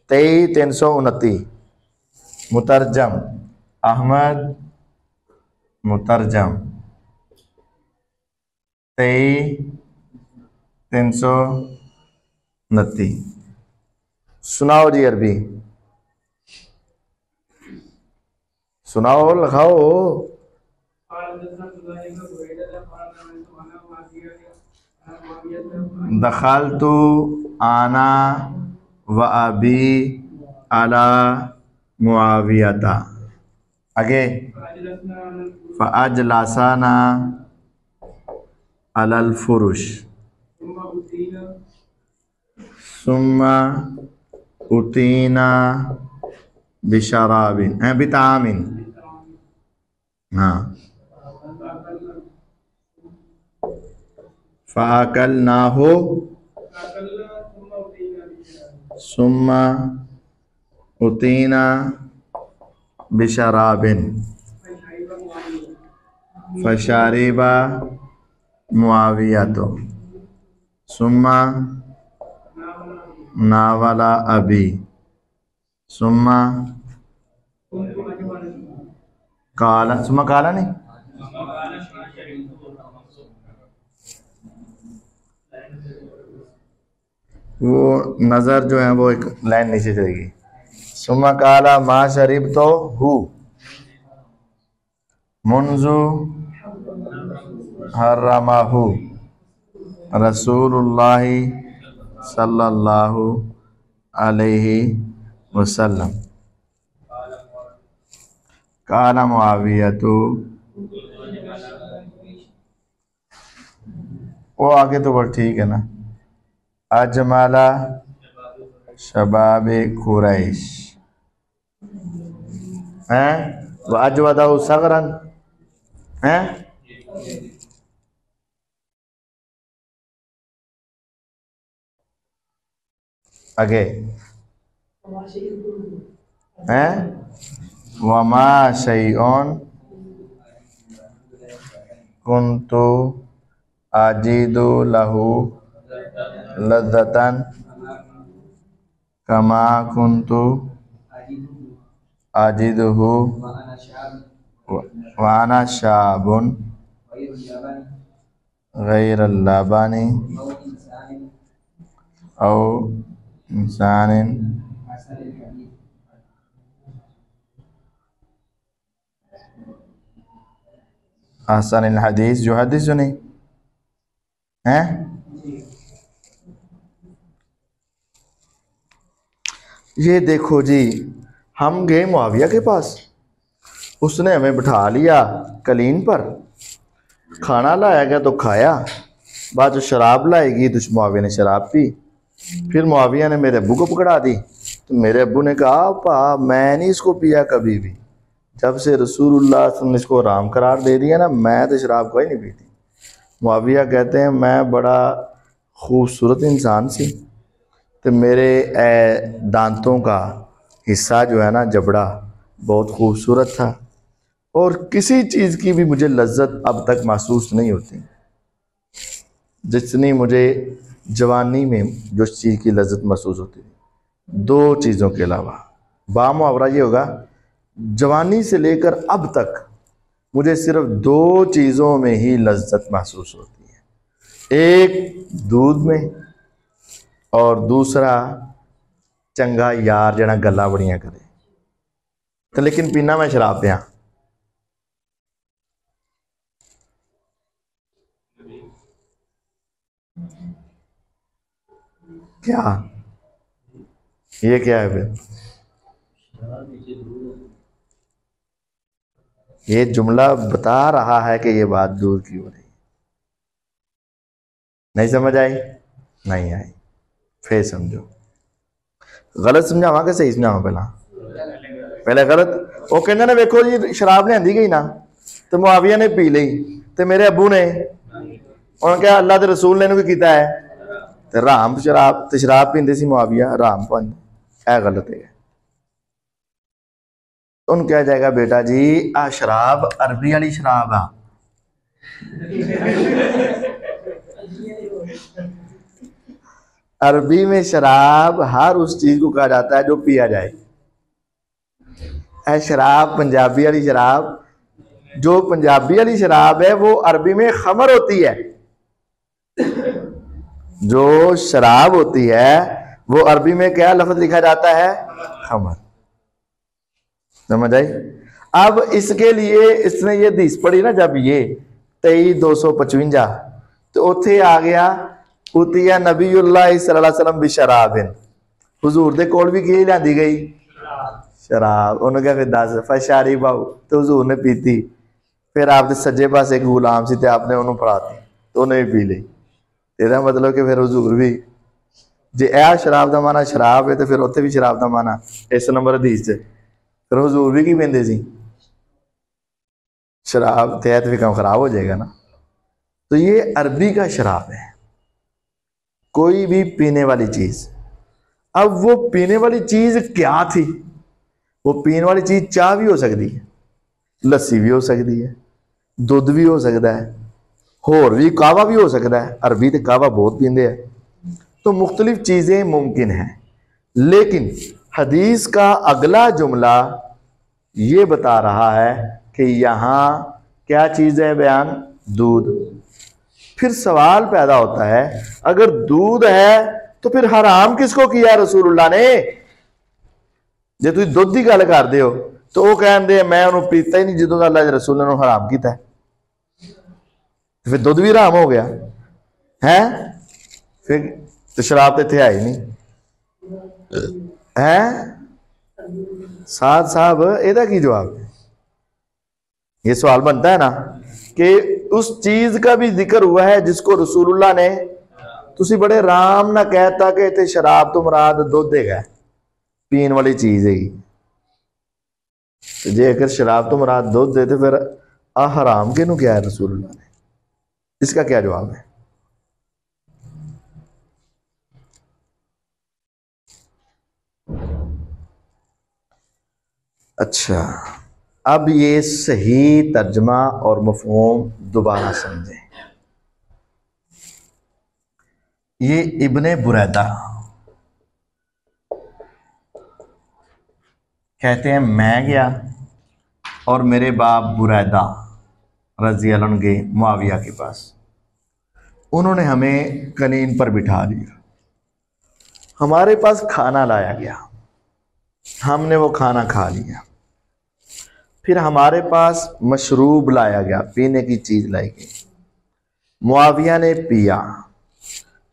23 329 मुतरजम अहमद मुतरजम 23 329। सुनाओ जी अरबी सुनाओ, लिखाओ। दखल तो आना व अबी अला मुआवियता, आगे फ़अजलसना अलल फुरुश सुम्मा उतीना बिशराबिन बितामिन। हाँ फ़ाकल ना हो सुम्मा उतीना बिशराबिन फ़शारिबा मुआवियतो सुम्मा नावला अबी सुम्मा काला, सुम्मा काला नहीं वो नज़र जो है वो एक लाइन नीचे चलेगी। सुम्मा काला मा शरीब तो हु मुंजु हर्रमहु रसूलुल्लाह सल्लल्लाहु अलैहि वसल्लम। काला मुआवियतु वो आगे तो बस ठीक है ना। अजमला शबाब कुरैश हैं, वह अजवदा सगरन हैं। आगे हैं, वमा शैओन कुन्तु आजिदु लहू लज़्ज़तन कमा कुन्तु आजिदुहु वाना शाबुन गैर लबानी औ इंसानिन हसन हदीस, जो हदीस सुनी हैं। ये देखो जी, हम गए मुआविया के पास, उसने हमें बिठा लिया कलीन पर, खाना लाया गया तो खाया, बाद जो शराब लाएगी तो मुआविया ने शराब पी। फिर मुआविया ने मेरे अब्बू को पकड़ा दी, तो मेरे अब्बू ने कहा पा मैं नहीं इसको पिया कभी भी, जब से रसूलुल्लाह ने इसको हराम करार दे दिया ना, मैं तो शराब कोई नहीं पीती। मुआविया कहते हैं मैं बड़ा खूबसूरत इंसान सी, तो मेरे दांतों का हिस्सा जो है ना जबड़ा बहुत खूबसूरत था, और किसी चीज़ की भी मुझे लज्जत अब तक महसूस नहीं होती जितनी मुझे जवानी में जो चीज़ की लज्जत महसूस होती थी। दो चीज़ों के अलावा बामुहावरा ये होगा, जवानी से लेकर अब तक मुझे सिर्फ दो चीज़ों में ही लज्जत महसूस होती है, एक दूध में और दूसरा चंगा यार जना गल्लां बड़ियां करे। तो लेकिन पीना मैं शराब पिया। क्या ये क्या है फिर? ये जुमला बता रहा है कि ये बात दूर की हो रही। नहीं समझ आई? नहीं आई, फिर समझो। गलत समझावा कि सही समझावा? पहले गलत। वो कहते ना वेखो जी शराब लियांदी गई ना, तो मुआविया ने पी ली, तो मेरे अबू ने उन्होंने कहा अल्लाह के रसूल ने इन्हू की कीता है, तो हराम शराब, तो शराब पींदे सी मुआविया, हराम पांदे, यह गलत है। उन कहा जाएगा बेटा जी आ शराब अरबी वाली शराब आ, अरबी में शराब हर उस चीज को कहा जाता है जो पिया जाए। है शराब पंजाबी वाली शराब, जो पंजाबी वाली शराब है वो अरबी में खमर होती है। जो शराब होती है वो अरबी में क्या लफ्ज लिखा जाता है? खमर। समझ आई? अब इसके लिए इसने ये हदीस पढ़ी ना, जब ये 23-255, तो उथे आ गया उतिया नबीउल्लाह सल्लल्लाहु अलैहि वसल्लम बिशराबिन, हुजूर दे कोल भी की लांदी गई शराब। उन्होंने कहा फिर 10 फशारी बाऊ, तो हुजूर ने पीती। फिर आपके सज्जे पास एक गुलाम सी, ते आपने उन्होंने फड़ाती, तो उन्हें भी पी ली। ਇਹਦਾ मतलब कि फिर हजूर भी जे यह शराब का माना शराब है, तो फिर उत्थे भी शराब का माना इस नंबर हदीस से, फिर हजूर भी की पींदे सी शराब, तहत भी काम खराब हो जाएगा ना। तो ये अरबी का शराब है, कोई भी पीने वाली चीज। अब वो पीने वाली चीज क्या थी? वो पीने वाली चीज चाह भी हो सकती है, लस्सी भी हो सकती है, दुध भी हो सकता है, होर भी कावा भी हो सकता है। अरबी तो कावा बहुत पींदे हैं, तो मुख्तलिफ चीज़ें मुमकिन हैं। लेकिन हदीस का अगला जुमला ये बता रहा है कि यहाँ क्या चीज़ है बयान? दूध। फिर सवाल पैदा होता है, अगर दूध है तो फिर हराम किसको किया रसूलुल्लाह ने? जे तुम दुध की गल करते हो तो वह कहते मैं उन्होंने पीता ही नहीं जो अल्लाह के रसूल ने हराम किया, फिर दुध भी हराम हो गया है। फिर तो शराब तो इतने है ही नहीं है। साध साहब एदा की जवाब है? ये सवाल बनता है ना कि उस चीज का भी जिक्र हुआ है जिसको रसूलुल्लाह ने, तुसी बड़े आराम ना कहता कि इतने शराब तो मुराद दुध है, पीन वाली चीज है। जे अगर शराब तो मुराद दुध है तो फिर हराम किनू क्या है रसूलुल्लाह ने, इसका क्या जवाब है? अच्छा, अब ये सही तर्जमा और मफहूम दोबारा समझें। ये इब्ने बुरैदा कहते हैं मैं गया और मेरे बाप बुरैदा रजी अल्लाह अन्हु गए मुआविया के पास। उन्होंने हमें कनीन पर बिठा दिया, हमारे पास खाना लाया गया, हमने वो खाना खा लिया। फिर हमारे पास मशरूब लाया गया, पीने की चीज लाई गई, मुआविया ने पिया।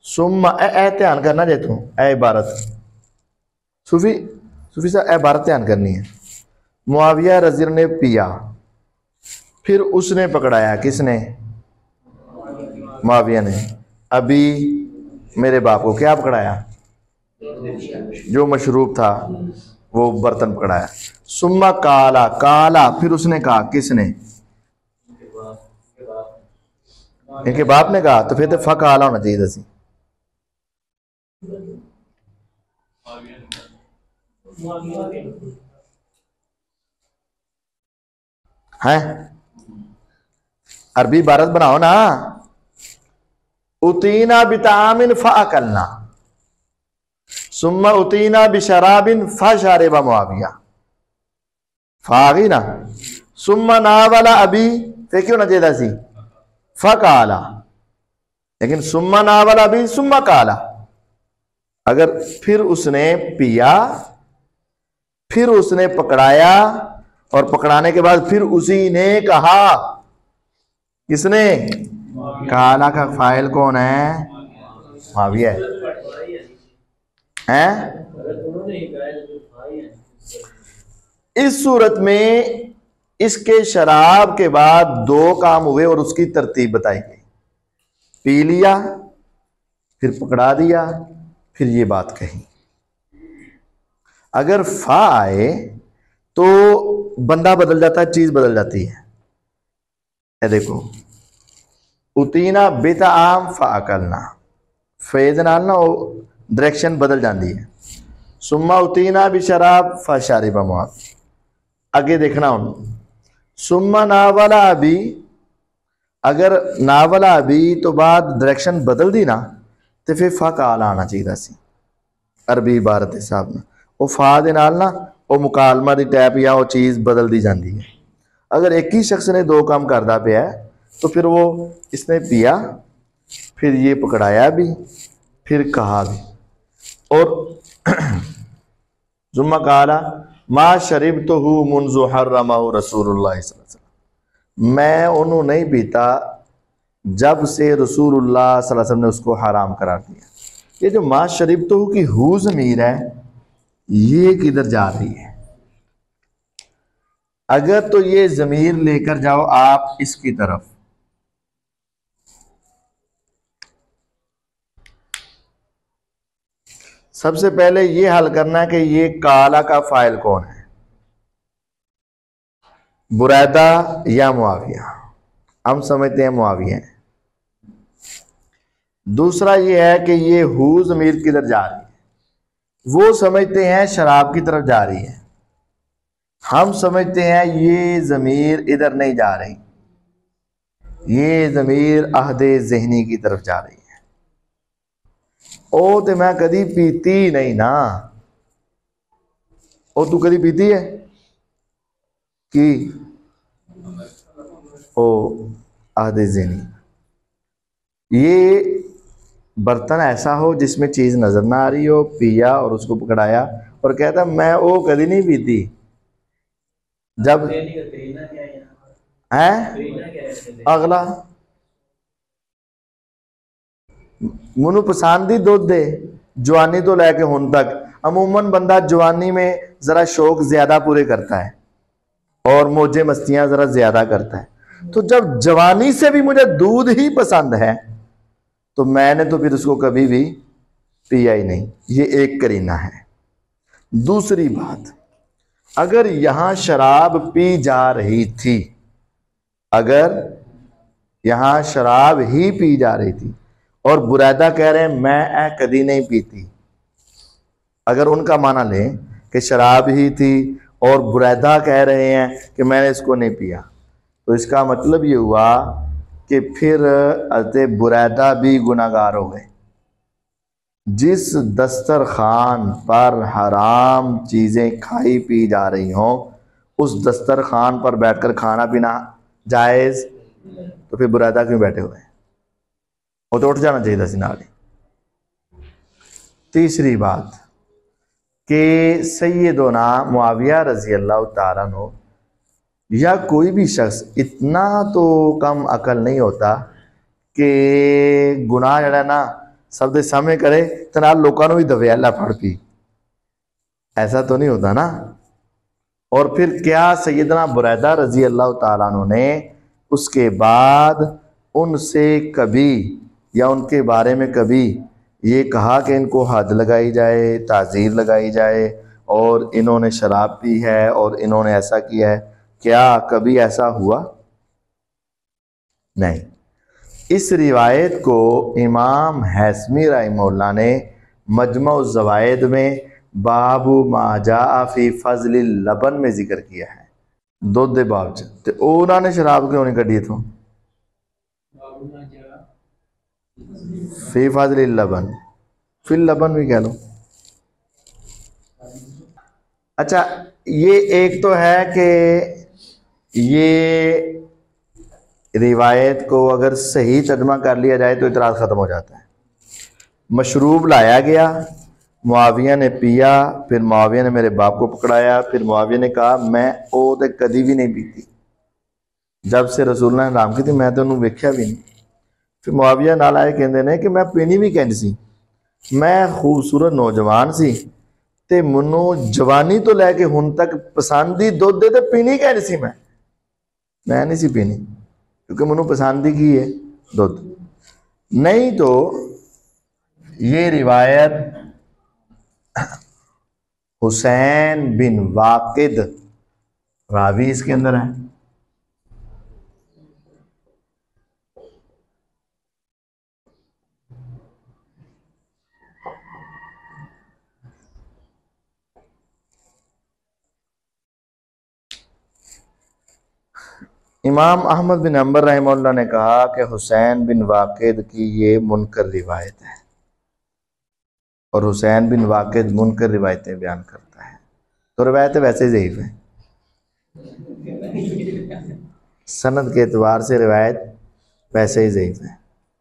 सुम्मा ध्यान करना जे तू ए इबारत सूफी साहब ए इबारत ध्यान करनी है। मुआविया रज़ी ने पिया, फिर उसने पकड़ाया, किसने? मुआविया ने। अभी मेरे बाप को क्या पकड़ाया? जो मशरूब था वो बर्तन पकड़ाया। सुम्मा काला, काला फिर उसने कहा, किसने? इनके बाप ने कहा, तो फिर तो फ़ काला होना चाहिए था। है अरबी इबारत बनाओ ना। उतीना बितामिन फ़अकलना, सुम्मा उतीना बिशराबिन फ़शरिबा मुआविया। फागी ना, सुम्मा नावला अभी फिर क्यों ना जेदा सी फ़काला, लेकिन सुम्मा नावला अभी सुम्मा काला। अगर फिर उसने पिया, फिर उसने पकड़ाया, और पकड़ाने के बाद फिर उसी ने कहा, किसने? काला का फाइल कौन है? मुआविया है। इस सूरत में इसके शराब के बाद दो काम हुए और उसकी तरतीब बताई गई। पी लिया, फिर पकड़ा दिया, फिर ये बात कही। अगर फा आए तो बंदा बदल जाता है, चीज बदल जाती है। देखो, उतीना बिताम फ़अकलना, फेज नाल ना वो डायरेक्शन बदल जाती है। सुम्मा उतीना बिशराब फ़शरिबा मुआविया। आगे देखना हूं, सुम्मा नावला अभी, अगर नावला अभी तो बाद डायरेक्शन बदल दी ना, तो फिर फ़ा काला आना चाहिए सी अरबी इबारत के हिसाब ना। वो फा दे नाल ना वो मुकालमा दी टैप या वो चीज़ बदल दी जाती है। अगर एक ही शख्स ने दो काम करता पे है तो फिर वो, इसने पिया, फिर ये पकड़ाया भी, फिर कहा भी। और जुम्मा काला मा शरीब तो हूँ मुंज़ु हर्रमहु रसूलुल्लाह सल्लल्लाहु अलैहि वसल्लम, मैं उन्होंने नहीं पीता जब से रसूलुल्लाह सल्लल्लाहु अलैहि वसल्लम ने उसको हराम करार दिया। ये जो मा शरीब तो हूँ की हु ज़मीर है, ये किधर जा रही है? अगर तो ये ज़मीर लेकर जाओ आप इसकी तरफ, सबसे पहले ये हल करना है कि ये काला का फाइल कौन है, बुरैदा या मुआविया? हम समझते हैं मुआविया है। दूसरा ये है कि ये हु ज़मीर किधर जा रही है, वो समझते हैं शराब की तरफ जा रही है, हम समझते हैं ये ज़मीर इधर नहीं जा रही, ये ज़मीर अहदे ज़हनी की तरफ जा रही है। ओ तो मैं कदी पीती नहीं ना, ओ तू कदी पीती है कि ओ अहदे ज़हनी, ये बर्तन ऐसा हो जिसमें चीज़ नज़र ना आ रही हो, पिया और उसको पकड़ाया और कहता मैं वो कभी नहीं पीती। जब है अगला मनु पसंद ही दुध दे, जवानी तो लैके हुन तक अमूमन बंदा जवानी में ज़रा शौक ज़्यादा पूरे करता है, और मौजे मस्तियां ज़रा ज़्यादा करता है। तो जब जवानी से भी मुझे दूध ही पसंद है तो मैंने तो फिर उसको कभी भी पिया ही नहीं। ये एक करीना है। दूसरी बात, अगर यहां शराब पी जा रही थी, अगर यहां शराब ही पी जा रही थी और बुरैदा कह रहे हैं मैं कभी नहीं पीती, अगर उनका माना लें कि शराब ही थी और बुरैदा कह रहे हैं कि मैंने इसको नहीं पिया, तो इसका मतलब ये हुआ कि फिर हज़रत बुरैदा भी गुनाहगार हो गए। जिस दस्तरखान पर हराम चीज़ें खाई पी जा रही हों उस दस्तरखान पर बैठकर खाना पीना जायज़, तो फिर बुरैदा क्यों बैठे हुए हैं? वो तो उठ जाना चाहिए था सिनारी। तीसरी बात कि सैयदना मुआविया रज़ी अल्लाह ताला अन्हु या कोई भी शख्स इतना तो कम अकल नहीं होता कि गुनाह जड़ा ना सब दे सामने करे तो नाल लोगों को भी दवे अल्लाह फड़ पी, ऐसा तो नहीं होता ना। और फिर क्या सैयदना बुरैदा रज़ी अल्लाह ताला अन्हु ने उसके बाद उनसे कभी या उनके बारे में कभी ये कहा कि इनको हद लगाई जाए, ताज़ीर लगाई जाए और इन्होंने शराब पी है और इन्होंने ऐसा किया है? क्या कभी ऐसा हुआ? नहीं। इस रिवायत को इमाम हैसमी रहमहुल्लाह ने मजमुअ ज़वाइद में बाबू माजा फी फज़लिल लबन में जिक्र किया है। दुध दे बाब च ते उन्होंने शराब क्यों नहीं कढ़ी इथों? फी फज़लिल लबन, फिल लबन भी कह लो। अच्छा, ये एक तो है कि ये रिवायत को अगर सही तर्जुमा कर लिया जाए तो इतराज़ ख़त्म हो जाता है। मशरूब लाया गया, मुआविया ने पिया, फिर मुआविया ने मेरे बाप को पकड़ाया, फिर मुआविया ने कहा मैं वो तो कभी भी नहीं पीती, जब से रसूलुल्लाह ने हराम की थी मैं तो उन्होंने वेख्या भी नहीं। फिर मुआविया नाल आए कहते हैं कि मैं पीनी भी कहती सी, मैं खूबसूरत नौजवान सी ते मनो जवानी तो लैके हुण तक पसंद ही दुध ते पीनी कहनी सी, मैं नहीं सी पीनी क्योंकि मैनू पसंद ही की है दुध। नहीं तो ये रिवायत हुसैन बिन वाकिद रावी इसके अंदर है। इमाम अहमद बिन अंबर रहमतुल्लाह ने कहा कि हुसैन बिन वाकिद की ये मुनकर रिवायत है और हुसैन बिन वाकिद मुनकर रिवायतें बयान करता है, तो रिवायतें वैसे ज़ईफ़ हैं। सनद के एतबार से रिवायत वैसे ही ज़ईफ़ है।